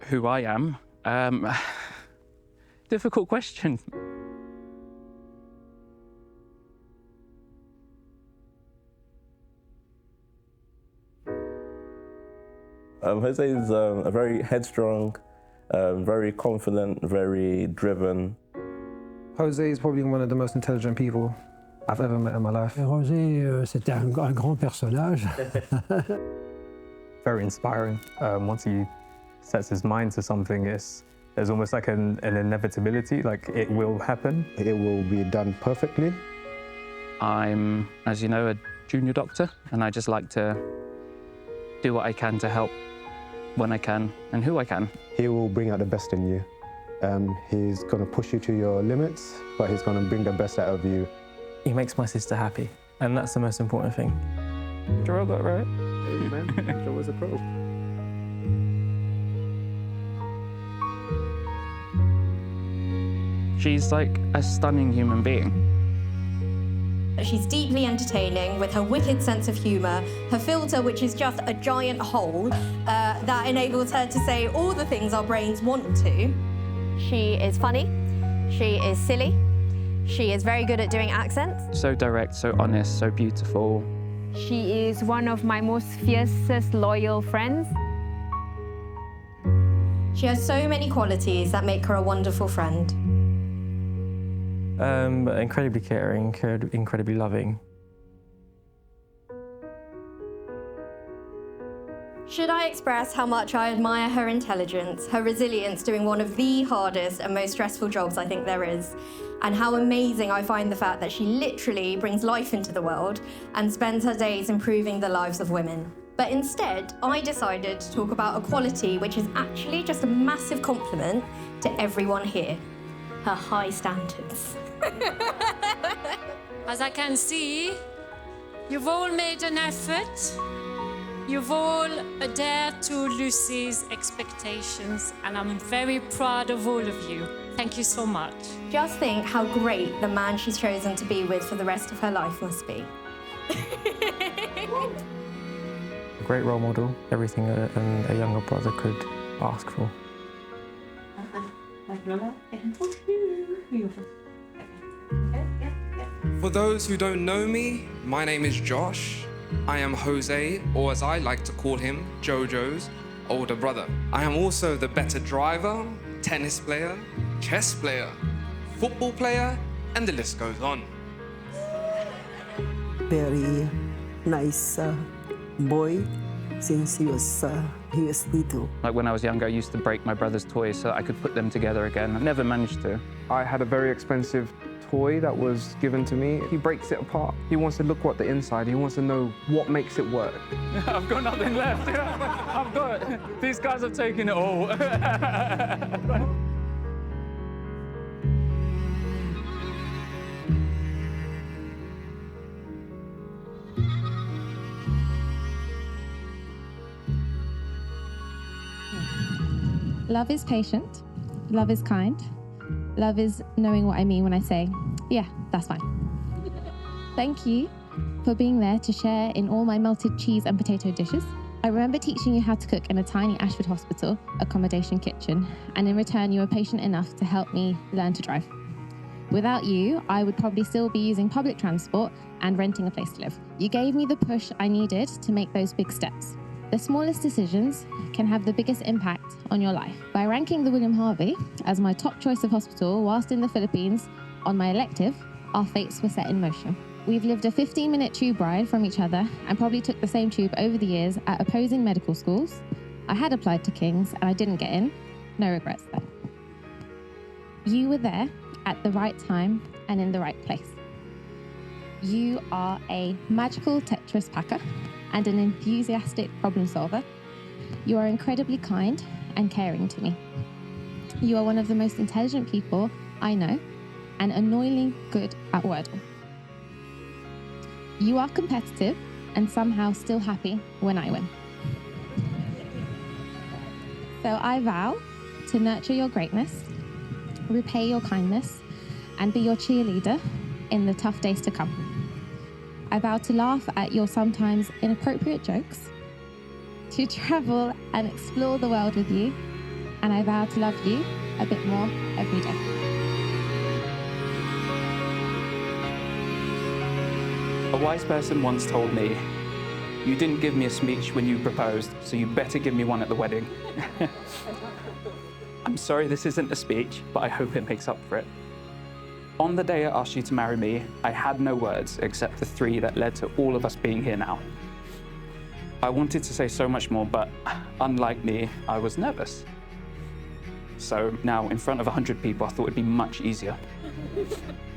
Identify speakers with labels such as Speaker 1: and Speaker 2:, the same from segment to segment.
Speaker 1: Who I am? Difficult question.
Speaker 2: Jose is a very headstrong, very confident, very driven.
Speaker 3: Jose is probably one of the most intelligent people I've ever met in my life.
Speaker 4: Jose, c'était un grand personnage.
Speaker 5: Very inspiring. Once he sets his mind to something, there's almost like an inevitability, like it will happen.
Speaker 6: It will be done perfectly.
Speaker 1: I'm, as you know, a junior doctor, and I just like to do what I can to help when I can and who I can.
Speaker 6: He will bring out the best in you. He's going to push you to your limits, but he's going to bring the best out of you.
Speaker 7: He makes my sister happy, and that's the most important thing. Joel got it right.
Speaker 2: Amen. Joel was a pro.
Speaker 1: She's like a stunning human being.
Speaker 8: She's deeply entertaining with her wicked sense of humour, her filter, which is just a giant hole that enables her to say all the things our brains want to.
Speaker 9: She is funny, she is silly, she is very good at doing accents.
Speaker 1: So direct, so honest, so beautiful.
Speaker 9: She is one of my most fiercest loyal friends.
Speaker 8: She has so many qualities that make her a wonderful friend.
Speaker 7: Incredibly caring, incredibly loving.
Speaker 8: Should I express how much I admire her intelligence, her resilience doing one of the hardest and most stressful jobs I think there is, and how amazing I find the fact that she literally brings life into the world and spends her days improving the lives of women. But instead, I decided to talk about a quality which is actually just a massive compliment to everyone here, her high standards.
Speaker 10: As I can see, you've all made an effort. You've all adhered to Lucie's expectations, and I'm very proud of all of you. Thank you so much.
Speaker 8: Just think how great the man she's chosen to be with for the rest of her life must be.
Speaker 7: A great role model, everything a younger brother could ask for.
Speaker 11: For those who don't know me, my name is Josh. I am Jose, or as I like to call him, Jojo's older brother. I am also the better driver, tennis player, chess player, football player, and the list goes on.
Speaker 12: Very nice boy since he was little.
Speaker 1: Like when I was younger, I used to break my brother's toys so that I could put them together again. I never managed to.
Speaker 3: I had a very expensive toy that was given to me. He breaks it apart. He wants to look at the inside. He wants to know what makes it work.
Speaker 1: I've got nothing left. These guys have taken it all.
Speaker 13: Love is patient. Love is kind. Love is knowing what I mean when I say, yeah, that's fine. Thank you for being there to share in all my melted cheese and potato dishes. I remember teaching you how to cook in a tiny Ashford Hospital accommodation kitchen, and in return you were patient enough to help me learn to drive. Without you, I would probably still be using public transport and renting a place to live. You gave me the push I needed to make those big steps. The smallest decisions can have the biggest impact on your life. By ranking the William Harvey as my top choice of hospital whilst in the Philippines on my elective, our fates were set in motion. We've lived a 15-minute tube ride from each other and probably took the same tube over the years at opposing medical schools. I had applied to King's and I didn't get in. No regrets though. You were there at the right time and in the right place. You are a magical Tetris packer and an enthusiastic problem solver. You are incredibly kind and caring to me. You are one of the most intelligent people I know and annoyingly good at Wordle. You are competitive and somehow still happy when I win. So I vow to nurture your greatness, repay your kindness, and be your cheerleader in the tough days to come. I vow to laugh at your sometimes inappropriate jokes, to travel and explore the world with you, and I vow to love you a bit more every day.
Speaker 1: A wise person once told me, "You didn't give me a speech when you proposed, so you better give me one at the wedding." I'm sorry this isn't a speech, but I hope it makes up for it. On the day I asked you to marry me, I had no words except the 3 that led to all of us being here now. I wanted to say so much more, but unlike me, I was nervous. So now, in front of 100 people, I thought it'd be much easier.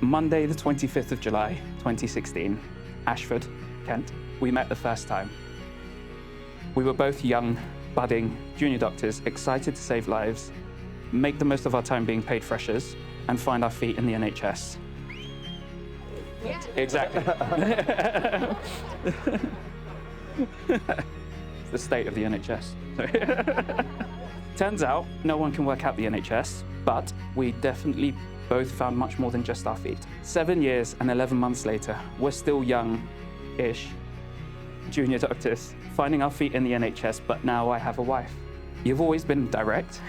Speaker 1: Monday, the 25th of July, 2016, Ashford, Kent, we met the first time. We were both young, budding junior doctors, excited to save lives, make the most of our time being paid freshers, and find our feet in the NHS. Yeah. Exactly. The state of the NHS. Turns out, no one can work out the NHS, but we definitely both found much more than just our feet. 7 years and 11 months later, we're still young-ish junior doctors, finding our feet in the NHS, but now I have a wife. You've always been direct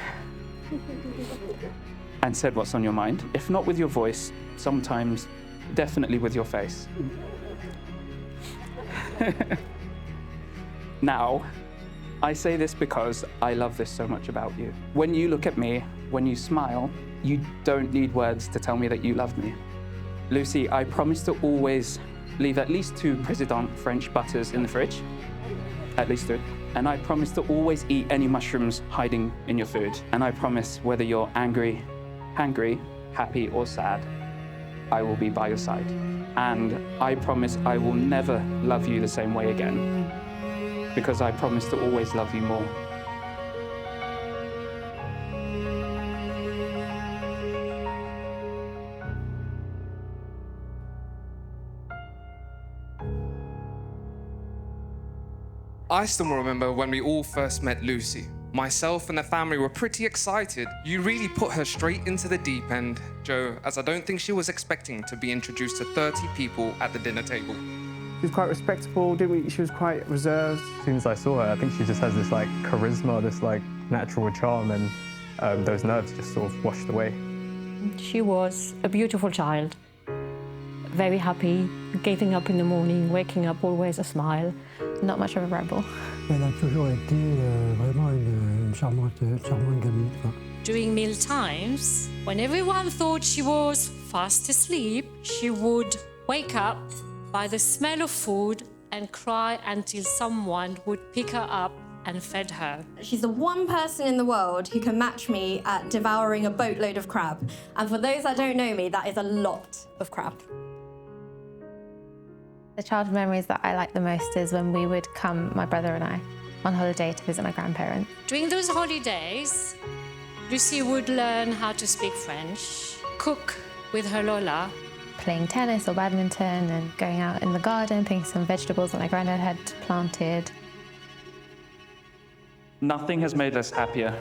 Speaker 1: and said what's on your mind. If not with your voice, sometimes definitely with your face. Now, I say this because I love this so much about you. When you look at me, when you smile, you don't need words to tell me that you love me. Lucie, I promise to always leave at least 2 Président French butters in the fridge, at least 2. And I promise to always eat any mushrooms hiding in your food. And I promise whether you're angry, hangry, happy or sad, I will be by your side. And I promise I will never love you the same way again, because I promise to always love you more.
Speaker 11: I still remember when we all first met Lucie. Myself and the family were pretty excited. You really put her straight into the deep end, Joe, as I don't think she was expecting to be introduced to 30 people at the dinner table.
Speaker 3: She was quite respectable, didn't we? She was quite reserved.
Speaker 5: As soon as I saw her, I think she just has this like charisma, this like natural charm, and those nerves just sort of washed away.
Speaker 14: She was a beautiful child, very happy, getting up in the morning, waking up always a smile.
Speaker 9: Not much of a rebel.
Speaker 4: Elle a toujours été vraiment une charmante gamine.
Speaker 10: During meal times, when everyone thought she was fast asleep, she would wake up by the smell of food and cry until someone would pick her up and fed her.
Speaker 8: She's the one person in the world who can match me at devouring a boatload of crab. And for those that don't know me, that is a lot of crab.
Speaker 9: The childhood memories that I like the most is when we would come, my brother and I, on holiday to visit my grandparents.
Speaker 10: During those holidays, Lucie would learn how to speak French, cook with her Lola,
Speaker 9: playing tennis or badminton and going out in the garden, picking some vegetables that my granddad had planted.
Speaker 1: Nothing has made us happier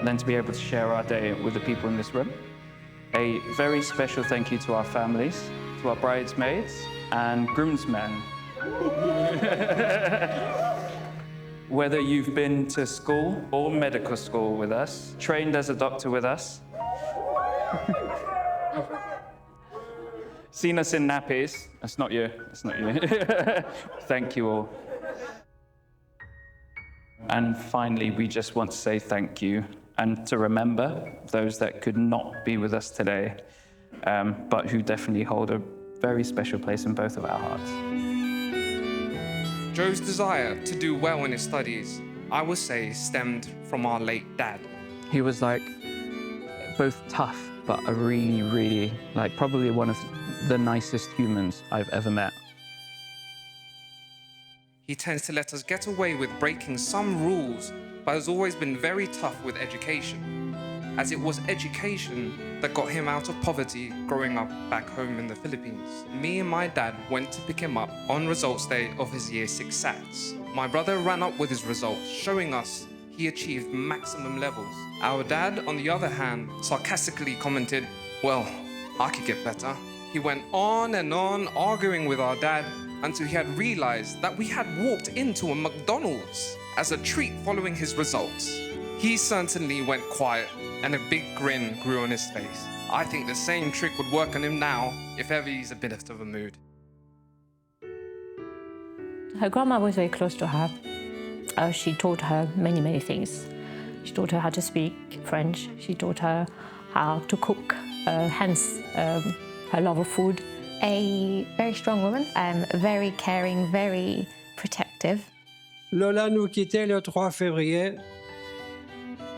Speaker 1: than to be able to share our day with the people in this room. A very special thank you to our families, to our bridesmaids and groomsmen. Whether you've been to school or medical school with us, trained as a doctor with us, seen us in nappies, that's not you, that's not you. Thank you all. And finally, we just want to say thank you and to remember those that could not be with us today, but who definitely hold a very special place in both of our hearts.
Speaker 11: Joe's desire to do well in his studies, I would say, stemmed from our late dad.
Speaker 1: He was like both tough, but a really, really, like probably one of the nicest humans I've ever met.
Speaker 11: He tends to let us get away with breaking some rules, but has always been very tough with education, as it was education that got him out of poverty growing up back home in the Philippines. Me and my dad went to pick him up on results day of his Year 6 SATs. My brother ran up with his results, showing us he achieved maximum levels. Our dad, on the other hand, sarcastically commented, "Well, I could get better." He went on and on, arguing with our dad, until he had realized that we had walked into a McDonald's as a treat following his results. He certainly went quiet, and a big grin grew on his face. I think the same trick would work on him now, if ever he's a bit of a mood.
Speaker 14: Her grandma was very close to her. She taught her many, many things. She taught her how to speak French. She taught her how to cook, hence her love of food.
Speaker 13: A very strong woman, very caring, very protective.
Speaker 15: Lola nous quittait le 3 février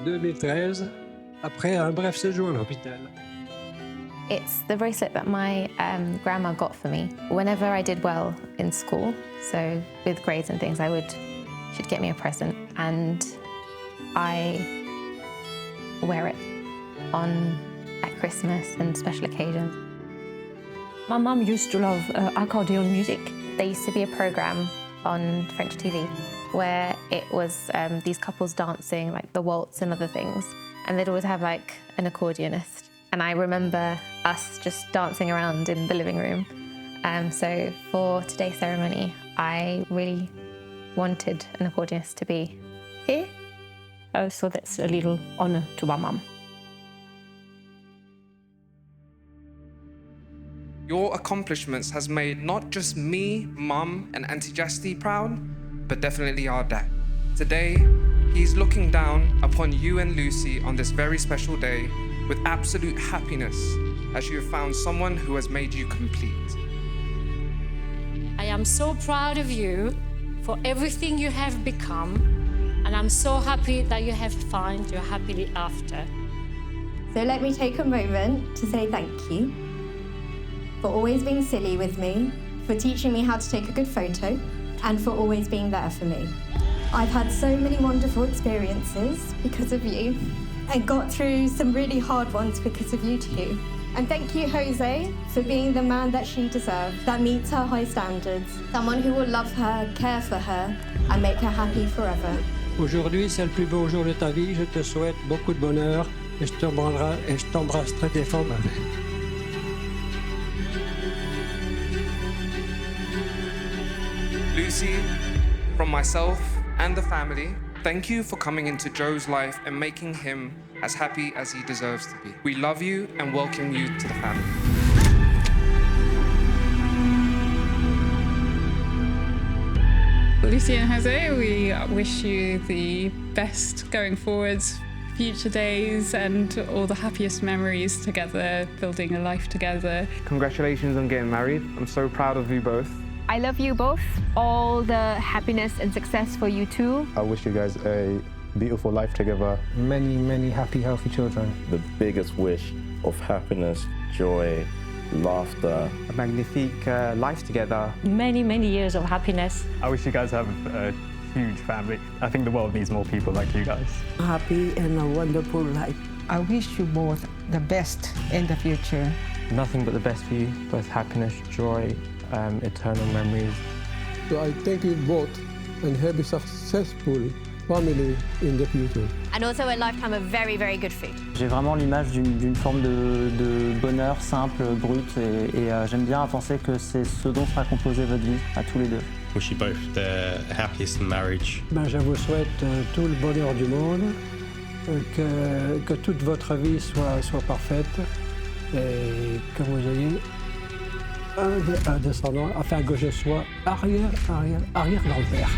Speaker 15: 2013, après un bref séjour à l'hôpital.
Speaker 13: It's the bracelet that my grandma got for me. Whenever I did well in school, so with grades and things, she'd get me a present, and I wear it at Christmas and special occasions.
Speaker 14: My mum used to love accordion music.
Speaker 13: There used to be a program on French TV where it was these couples dancing, like the waltz and other things, and they'd always have like an accordionist. And I remember us just dancing around in the living room. So for today's ceremony, I really wanted an accordionist to be here.
Speaker 14: So that's a little honour to my mum.
Speaker 11: Your accomplishments has made not just me, Mum, and Auntie Jasti proud, but definitely our dad. Today, he's looking down upon you and Lucie on this very special day with absolute happiness, as you have found someone who has made you complete.
Speaker 10: I am so proud of you for everything you have become, and I'm so happy that you have found your happily after.
Speaker 8: So let me take a moment to say thank you for always being silly with me, for teaching me how to take a good photo, and for always being there for me. I've had so many wonderful experiences because of you, and got through some really hard ones because of you too. And thank you, Jose, for being the man that she deserves, that meets her high standards, someone who will love her, care for her, and make her happy forever.
Speaker 15: Aujourd'hui, c'est le plus beau jour de ta vie. Je te souhaite beaucoup de bonheur et je t'embrasse très fort, ma belle.
Speaker 11: Lucie, from myself and the family, thank you for coming into Joe's life and making him as happy as he deserves to be. We love you and welcome you to the family.
Speaker 16: Lucie and Jose, we wish you the best going forwards, future days, and all the happiest memories together, building a life together.
Speaker 3: Congratulations on getting married. I'm so proud of you both.
Speaker 9: I love you both. All the happiness and success for you too.
Speaker 6: I wish you guys a beautiful life together.
Speaker 7: Many, many happy, healthy children.
Speaker 2: The biggest wish of happiness, joy, laughter.
Speaker 7: A magnifique life together.
Speaker 14: Many, many years of happiness.
Speaker 5: I wish you guys have a huge family. I think the world needs more people like you guys.
Speaker 12: Happy and a wonderful life.
Speaker 17: I wish you both the best in the future.
Speaker 7: Nothing but the best for you, both happiness, joy, eternal memories.
Speaker 18: So I thank you both and have a successful family in the future.
Speaker 9: And also a lifetime of very, very good food.
Speaker 19: J'ai vraiment l'image d'une forme de bonheur simple, brut, et j'aime bien penser que c'est ce dont sera composée votre vie, à tous les deux.
Speaker 20: Wish you both the happiest in marriage.
Speaker 18: Je vous souhaite tout le bonheur du monde, que toute votre vie soit parfaite et que vous ayez un descendant afin que je sois arrière-grand-père.